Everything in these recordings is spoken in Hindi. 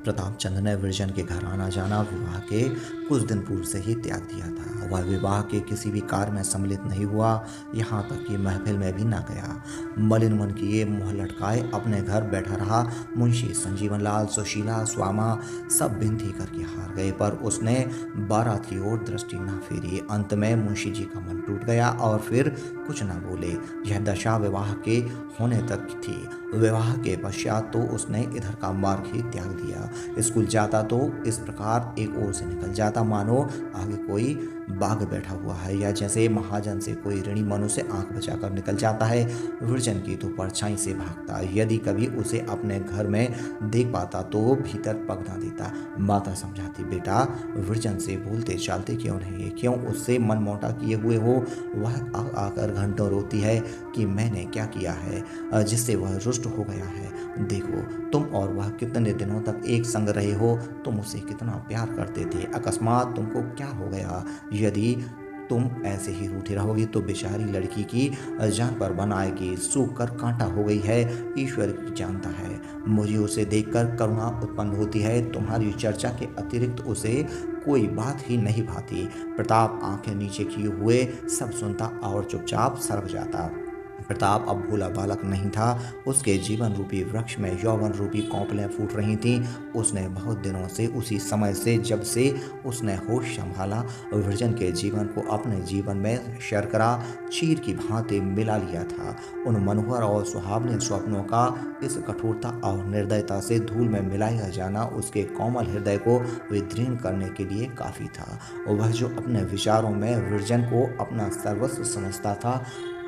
प्रतापचंद ने विरजन के घर आना जाना विवाह के कुछ दिन पूर्व से ही त्याग दिया था। वह विवाह के किसी भी कार्य में सम्मिलित नहीं हुआ, यहाँ तक कि महफिल में भी न गया। मलिन मन किए मुँह लटकाए अपने घर बैठा रहा। मुंशी संजीवन लाल, सुशीला, स्वामा सब विनती करके हार गए, पर उसने बारात की ओर दृष्टि न फेरी। अंत में मुंशी जी का मन टूट गया और फिर कुछ न बोले। यह दशा विवाह के होने तक थी। विवाह के पश्चात तो उसने इधर का मार्ग ही त्याग दिया। स्कूल जाता तो इस प्रकार एक ओर से निकल जाता मानो आगे कोई बाघ बैठा हुआ है, या जैसे महाजन से कोई ऋणी मनुष्य आंख बचाकर निकल जाता है। विरजन की तो परछाई से भागता। यदि कभी उसे अपने घर में देख पाता तो भीतर पग न देता। माता समझाती, बेटा विरजन से बोलते चालते क्यों नहीं, क्यों उससे मन मोटा किए हुए हो। वह आकर घंटों रोती है कि मैंने क्या किया है जिससे वह रुष्ट हो गया है। देखो तुम और वह कितने दिनों तक एक संग रहे हो, तुम उसे कितना प्यार करते थे, अकस्मात तुमको क्या हो गया। यदि तुम ऐसे ही रूठी रहोगी तो बेचारी लड़की की जान पर बन आएगी। सूख कर कांटा हो गई है, ईश्वर की जानता है। मुझे उसे देखकर करुणा उत्पन्न होती है। तुम्हारी चर्चा के अतिरिक्त उसे कोई बात ही नहीं भाती। प्रताप आंखें नीचे किए हुए सब सुनता और चुपचाप सरक जाता। प्रताप अब भोला बालक नहीं था। उसके जीवन रूपी वृक्ष में यौवन रूपी कौपलें फूट रही थीं। उसने बहुत दिनों से, उसी समय से जब से उसने होश संभाला, विरजन के जीवन को अपने जीवन में शर्करा चीर की भांति मिला लिया था। उन मनोहर और सुहावने स्वप्नों का इस कठोरता और निर्दयता से धूल में मिलाया जाना उसके कोमल हृदय को विदीर्ण करने के लिए काफ़ी था। वह जो अपने विचारों में विरजन को अपना सर्वस्व समझता था,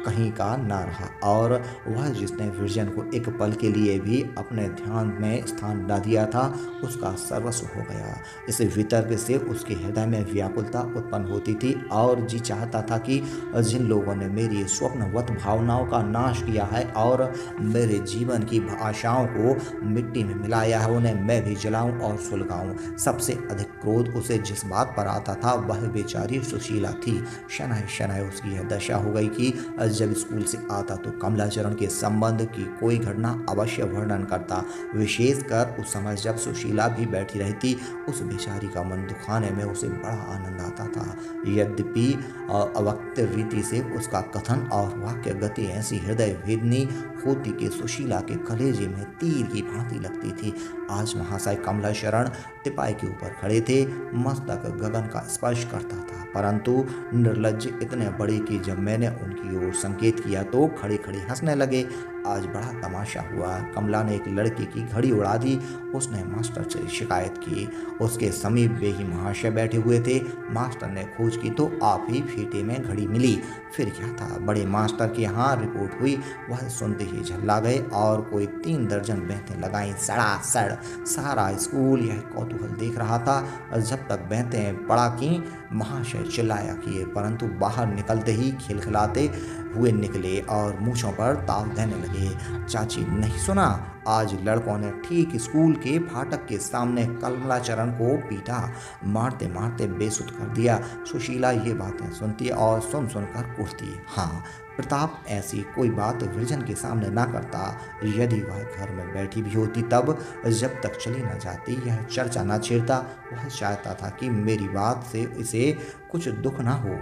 कहीं का ना रहा, और वह जिसने विरजन को एक पल के लिए भी अपने ध्यान में स्थान न दिया था, उसका सर्वस्व हो गया। इस वितर्क से उसके हृदय में व्याकुलता उत्पन्न होती थी और जी चाहता था कि जिन लोगों ने मेरी स्वप्नवत भावनाओं का नाश किया है और मेरे जीवन की आशाओं को मिट्टी में मिलाया है, उन्हें मैं भी जलाऊं और सुलगाऊं। सबसे अधिक क्रोध उसे जिस बात पर आता था वह बेचारी सुशीला थी। शनय शनय उसकी यह दशा हो गई कि जब स्कूल से आता तो कमलाचरण के संबंध की कोई घटना अवश्य वर्णन करता। विशेषकर उस समय जब सुशीला भी बैठी रहती, उस बेचारी का मन दुखाने में उसे बड़ा आनंद आता था। यद्यपि अवक्त रीति से उसका कथन और वाक्य गति ऐसी हृदय भेदनी होती कि सुशीला के कलेजे में तीर की भांति लगती थी। आज महाशय कमलाचरण टिपाई के ऊपर खड़े थे, मस्तक गगन का स्पर्श करता था, परंतु निर्लज्ज इतने बड़े कि जब मैंने उनकी ओर संकेत किया तो खड़े खड़े हंसने लगे। आज बड़ा तमाशा हुआ। कमला ने एक लड़की की घड़ी उड़ा दी। उसने मास्टर से शिकायत की। उसके समीप वे ही महाशय बैठे हुए थे। मास्टर ने खोज की तो आप ही फीते में घड़ी मिली। फिर क्या था, बड़े मास्टर के यहाँ रिपोर्ट हुई। वह सुनते ही झल्ला गए और कोई 3 दर्जन बेंतें लगाई। सड़ासड़ सारा स्कूल यह कौतूहल देख रहा था। जब तक बेंतें पड़ा की महाशय चिल्लाया किए, परंतु बाहर निकलते ही खिलखिलाते हुए निकले और मूछों पर ताव देने लगे। चाची नहीं सुना, आज लड़कों ने ठीक स्कूल के फाटक के सामने कमलाचरण को पीटा, मारते मारते बेसुध कर दिया। सुशीला ये बातें सुनती और सुन सुनकर उठती। हाँ, प्रताप ऐसी कोई बात विरजन के सामने ना करता। यदि वह घर में बैठी भी होती तब जब तक चली न जाती यह चर्चा न छेड़ता। वह चाहता था कि मेरी बात से इसे कुछ दुख ना हो।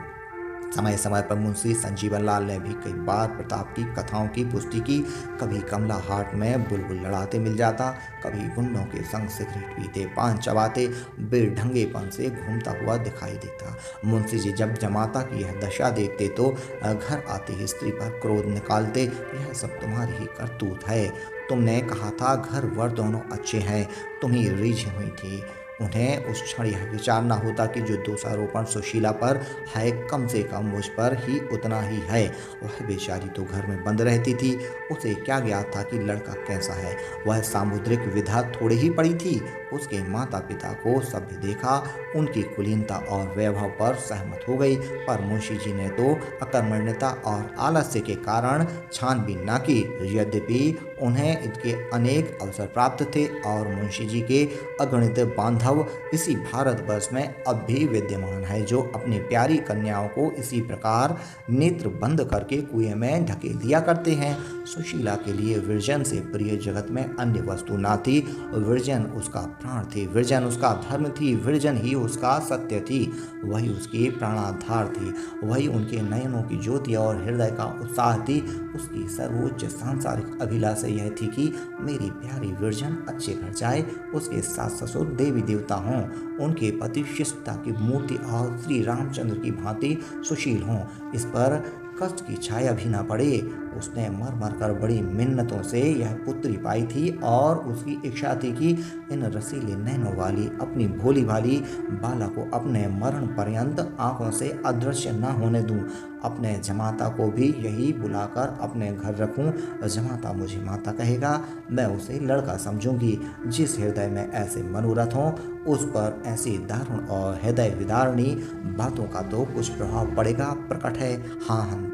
समय समय पर मुंशी संजीवन लाल ने भी कई बार प्रताप की कथाओं की पुष्टि की। कभी कमला हाट में बुलबुल लड़ाते मिल जाता, कभी गुंडों के संग सिगरेट पीते, पान चबाते बेढंगेपन से घूमता हुआ दिखाई देता। मुंशी जी जब जमाता की यह दशा देखते तो घर आते ही स्त्री पर क्रोध निकालते। यह सब तुम्हारी ही करतूत है। तुमने कहा था घर वर दोनों अच्छे हैं, तुम ही रीझी हुई थी। उन्हें उस क्षण यह विचारना होता कि जो दोषारोपण सुशीला पर है कम से कम मुझ पर ही उतना ही है। वह बेचारी तो घर में बंद रहती थी, उसे क्या ज्ञात था कि लड़का कैसा है। वह सामुद्रिक विधा थोड़ी ही पड़ी थी। उसके माता पिता को सभ्य देखा, उनकी कुलीनता और वैभव पर सहमत हो गई, पर मुंशी जी ने तो अकर्मण्यता और आलस्य के कारण छानबीन न की। यद्यपि उन्हें इनके अनेक अवसर प्राप्त थे और मुंशी जी के अगणित बांधव इसी भारतवर्ष में अब भी विद्यमान है, जो अपनी प्यारी कन्याओं को इसी प्रकार नेत्र बंद करके कुएं में ढकेल दिया करते हैं। सुशीला के लिए विरजन से प्रिय जगत में अन्य वस्तु ना थी। विरजन उसका प्राण थी, विरजन उसका धर्म थी, विरजन ही उसका सत्य थी, वही उसकी प्राणाधार थी, वही उनके नयनों की ज्योति और हृदय का उत्साह थी। उसकी सर्वोच्च सांसारिक अभिलाषा यह थी कि मेरी प्यारी विरजन अच्छे घर जाए, उसके सास ससुर देवी देवता हों, उनके पति शिष्टता की मूर्ति और श्री रामचंद्र की भांति सुशील हों, इस पर कष्ट की छाया भी ना पड़े। उसने मर मर कर बड़ी मिन्नतों से यह पुत्री पाई थी और उसकी इच्छा थी कि इन रसीले नैनों वाली अपनी भोली भाली बाला को अपने मरण पर्यंत आंखों से अदृश्य न होने दूं, अपने जमाता को भी यही बुलाकर अपने घर रखूं। जमाता मुझे माता कहेगा, मैं उसे लड़का समझूंगी। जिस हृदय में ऐसे मनोरथ हों उस पर ऐसी दारुण और हृदय विदारणी बातों का तो कुछ प्रभाव पड़ेगा, प्रकट है। हाँ हंत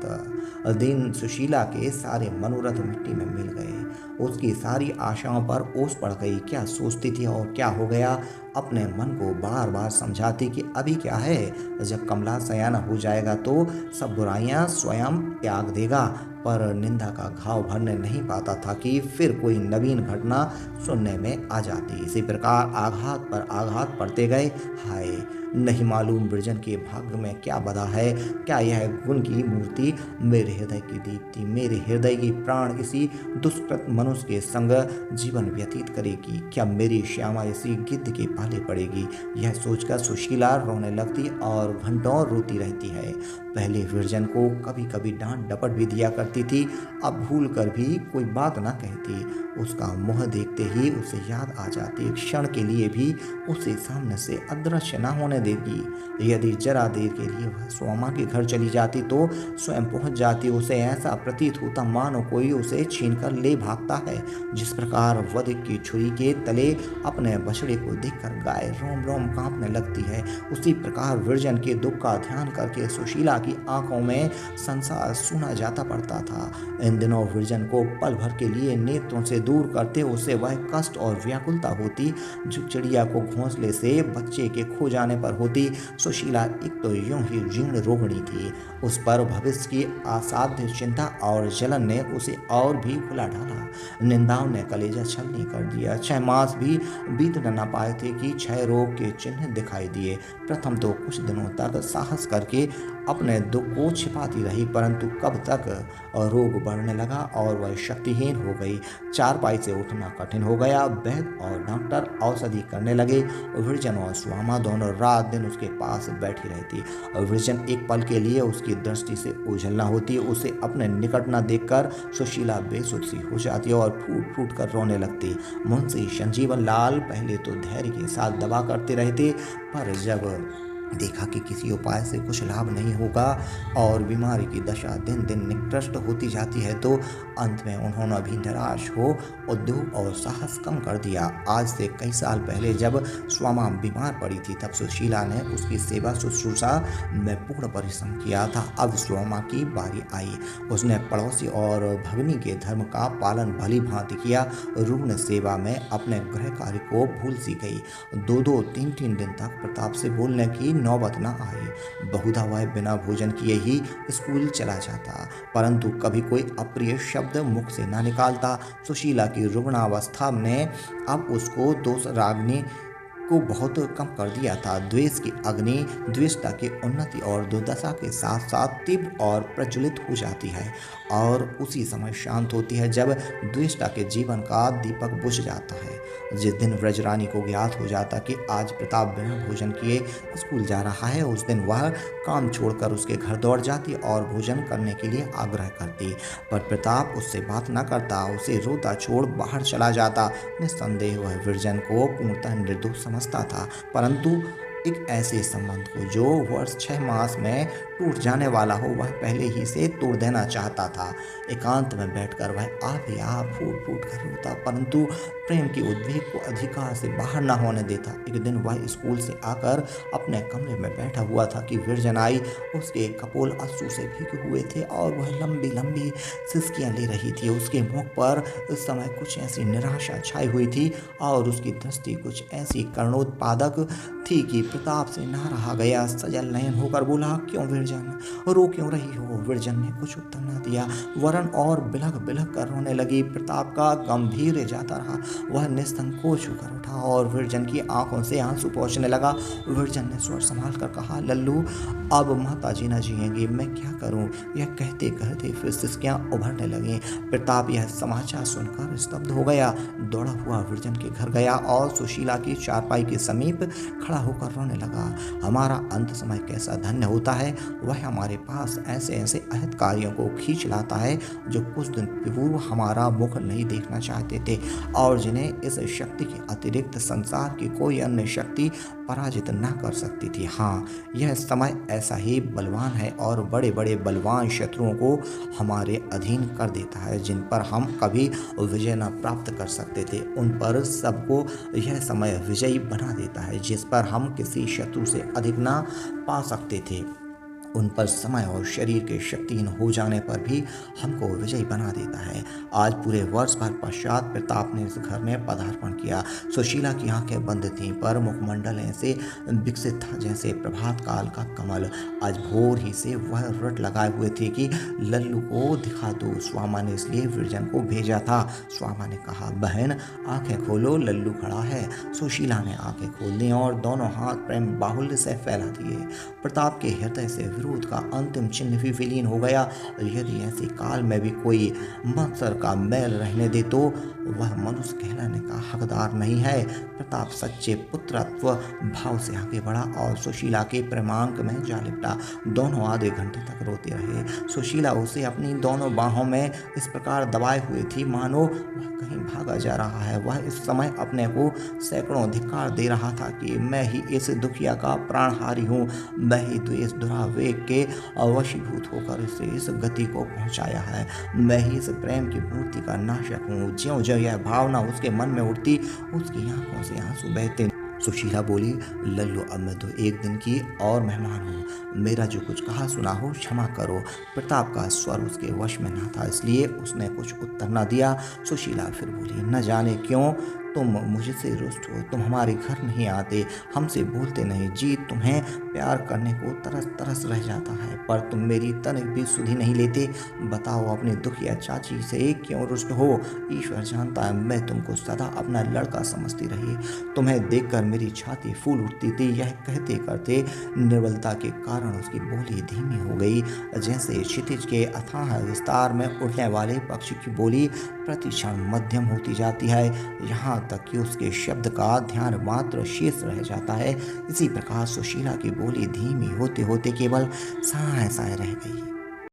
दिन सुशीला के सारे मनोरथ मिट्टी में मिल गए, उसकी सारी आशाओं पर ओस पड़ गई। क्या सोचती थी और क्या हो गया, अपने मन को बार बार समझाती कि अभी क्या है, जब कमला सयाना हो जाएगा तो सब बुराइयां स्वयं त्याग देगा, पर निंदा का घाव भरने नहीं पाता था कि फिर कोई नवीन घटना सुनने में आ जाती। इसी प्रकार आघात पर आघात पड़ते गए। हाय, नहीं मालूम विरजन के भाग्य में क्या बधा है, क्या यह गुण की मूर्ति मेरे हृदय की दीप्ति, मेरे हृदय की प्राण इसी दुष्कृत मनुष्य के संग जीवन व्यतीत करेगी, क्या मेरी श्यामा इसी गिद्ध के पाले पड़ेगी। यह सोचकर सुशीला रोने लगती और घंटों रोती रहती है। पहले विरजन को कभी कभी डांट डपट भी दिया करती थी, अब भूल कर भी कोई बात न कहती। उसका मुँह देखते ही उसे याद आ जाती, क्षण के लिए भी उसे सामने से अदृश्य न होने देगी। यदि जरा देर के लिए वह स्वामा के घर चली जाती तो स्वयं पहुंच जाती। उसे ऐसा प्रतीत होता मानो कोई उसे छीनकर ले भागता है। जिस प्रकार वध की छुरी के तले अपने बछड़े को देखकर गाय रोम रोम कांपने लगती है, उसी प्रकार विरजन के दुख का ध्यान करके सुशीला की आंखों में संसार सुना जाता पड़ता था। इन दिनों विरजन को पल भर के लिए नेत्रों से दूर करते उसे वह कष्ट और व्याकुलता होती जो चिड़िया को घोंसले से बच्चे के खो जाने पर होती। सुशीला एक तो यूं ही जीर्ण रोहिणी थी, उस पर भविष्य की असाध्य चिंता और जलन ने उसे और भी खुला डाला। निंदाओं ने कलेजा छलनी कर दिया। 6 मास भी बीत न पाए थे कि क्षय रोग के चिन्ह दिखाई दिए। प्रथम तो कुछ दिनों तक साहस करके अपने दुख को छिपाती रही, परंतु कब तक रोग बढ़ने लगा और वह शक्तिहीन हो गई। चारपाई से उठना कठिन हो गया। वैद्य और डॉक्टर औषधि करने लगे। विरजन और स्वामा दोनों रात दिन उसके पास बैठी रहती। विरजन एक पल के लिए उसकी दृष्टि से ओझल न होती। उसे अपने निकट न देखकर सुशीला बेसुध सी हो जाती और फूट फूट कर रोने लगती। मुंशी संजीवन लाल पहले तो धैर्य के साथ दबा करते रहते, पर जब देखा कि किसी उपाय से कुछ लाभ नहीं होगा और बीमारी की दशा दिन दिन निकृष्ट होती जाती है, तो अंत में उन्होंने भी निराश हो उद्योग और साहस कम कर दिया। आज से कई साल पहले जब स्वामा बीमार पड़ी थी तब सुशीला ने उसकी सेवा शुश्रूषा में पूर्ण परिश्रम किया था। अब स्वामा की बारी आई। उसने पड़ोसी और भगनी के धर्म का पालन भली भांति किया। रुग्ण सेवा में अपने गृह कार्य को भूल सी गई। 2-2, 3-3 दिन तक प्रताप से बोलने की नौबत न आई। बहुधा वह बिना भोजन किए ही स्कूल चला जाता, परंतु कभी कोई अप्रिय शब्द मुख से न निकालता। सुशीला की रुग्णावस्था ने अब उसको दोष रागनी को बहुत कम कर दिया था। द्वेष की अग्नि द्वेषता की उन्नति और दुर्दशा के साथ साथ तीव्र और प्रज्वलित हो जाती है और उसी समय शांत होती है जब द्वेषता के जीवन का दीपक बुझ जाता है। जिस दिन व्रजरानी को ज्ञात हो जाता कि आज प्रताप बिना भोजन किए स्कूल जा रहा है, उस दिन वह काम छोड़कर उसके घर दौड़ जाती और भोजन करने के लिए आग्रह करती, पर प्रताप उससे बात न करता, उसे रोता छोड़ बाहर चला जाता। निस्संदेह वह विरजन को पूर्णतः निर्दोष समझता था, परंतु एक ऐसे संबंध को जो वर्ष 6 मास में टूट जाने वाला हो वह पहले ही से तोड़ देना चाहता था। एकांत में बैठकर वह आप ही आप फूट फूट कर रोता, परंतु प्रेम की उद्वेग को अधिकार से बाहर न होने देता। एक दिन वह स्कूल से आकर अपने कमरे में बैठा हुआ था कि विरजन आई। उसके कपोल अश्रु से भीगे हुए थे और वह लंबी लंबी सिसकियां ले रही थी। उसके मुख पर उस समय कुछ ऐसी निराशा छाई हुई थी और उसकी दृष्टि कुछ ऐसी करुणोत्पादक थी कि प्रताप से ना रहा गया। सजल नयन होकर बोला, क्यों विरजन, रो क्यों रही हो? विरजन ने कुछ उत्तर न दिया, वरन और बिलख बिलख कर रोने लगी। प्रताप का गंभीर जाता रहा। वह निसंकोच होकर उठा और विरजन की आंखों से आंसू पहुंचने लगा। विरजन ने स्वर संभाल कर कहा, लल्लू, अब माता जी न जिएंगी, मैं क्या करूं? यह कहते कहते फिर सिसकियां उभरने लगी। प्रताप यह समाचार सुनकर स्तब्ध हो गया। दौड़ा हुआ विरजन के घर गया और सुशीला की चारपाई के समीप खड़ा होकर रोने लगा। हमारा अंत समय कैसा धन्य होता है, वह हमारे पास ऐसे ऐसे अहितकारियों को खींच लाता है जो कुछ दिन पूर्व हमारा मुख नहीं देखना चाहते थे और जिन्हें इस शक्ति के अतिरिक्त संसार की कोई अन्य शक्ति पराजित न कर सकती थी। हाँ, यह समय ऐसा ही बलवान है और बड़े बड़े बलवान शत्रुओं को हमारे अधीन कर देता है। जिन पर हम कभी विजय न प्राप्त कर सकते थे, उन पर सबको यह समय विजयी बना देता है। जिस पर हम किसी शत्रु से अधिक न पा सकते थे, उन पर समय और शरीर के शक्तिहीन हो जाने पर भी हमको विजयी बना देता है। आज पूरे वर्ष भर पश्चात प्रताप ने इस घर में पदार्पण किया। सुशीला की आंखें बंद थीं, पर मुखमंडल ऐसे विकसित था जैसे प्रभात काल का कमल। आज भोर ही से वह रट लगाए हुए थे कि लल्लू को दिखा दो। स्वामा ने इसलिए विरजन को भेजा था। स्वामा ने कहा, बहन आंखें खोलो, लल्लू खड़ा है। सुशीला ने आंखें खोल दी और दोनों हाथ प्रेम बाहुल्य से फैला दिए। प्रताप के हृदय से विरोध का अंतिम चिन्ह भी विलीन हो गया। यदि ऐसे काल में भी कोई मत्सर का मैल रहने दे तो वह मनुष्य कहलाने का हकदार नहीं है। प्रताप सच्चे पुत्रत्व भाव से आगे बढ़ा और सुशीला के प्रेमांक में जा लिपटा। दोनों आधे घंटे तक रोते रहे। सुशीला उसे अपनी दोनों बाहों में इस प्रकार दबाए हुए थी मानो वह कहीं भागा जा रहा है। वह इस समय अपने को सैकड़ों धिक्कार दे रहा था कि मैं ही इस दुखिया का प्राणहारी हूँ, मैं ही द्वेष दुरावेग के वशीभूत होकर इसे इस गति को पहुंचाया है, मैं ही इस प्रेम की मूर्ति का नाशक हूँ। ज्यों ज्यों यह भावना उसके मन में उठती, उसकी आंखों से आंसू बहते। सुशीला बोली, लल्लू, अब मैं तो एक दिन की और मेहमान हूँ, मेरा जो कुछ कहा सुना हो क्षमा करो। प्रताप का स्वर उसके वश में न था, इसलिए उसने कुछ उत्तर न दिया। सुशीला फिर बोली, न जाने क्यों तुम मुझसे रुष्ट हो, तुम हमारे घर नहीं आते, हमसे बोलते नहीं। जी तुम्हें प्यार करने को तरस तरस रह जाता है, पर तुम मेरी तनिक भी सुधि नहीं लेते। बताओ अपनी दुखिया चाची से क्यों रुष्ट हो? ईश्वर जानता है मैं तुमको सदा अपना लड़का समझती रही। तुम्हें देखकर मेरी छाती फूल उठती थी। यह कहते करते निर्बलता के कारण उसकी बोली धीमी हो गई, जैसे क्षितिज के अथाह विस्तार में उड़ने वाले पक्षी की बोली प्रतिक्षण मध्यम होती जाती है, यहाँ तक कि उसके शब्द का ध्यान मात्र शेष रह जाता है। इसी प्रकार सुशीला की बोली धीमी होते होते केवल साय साय रह गई।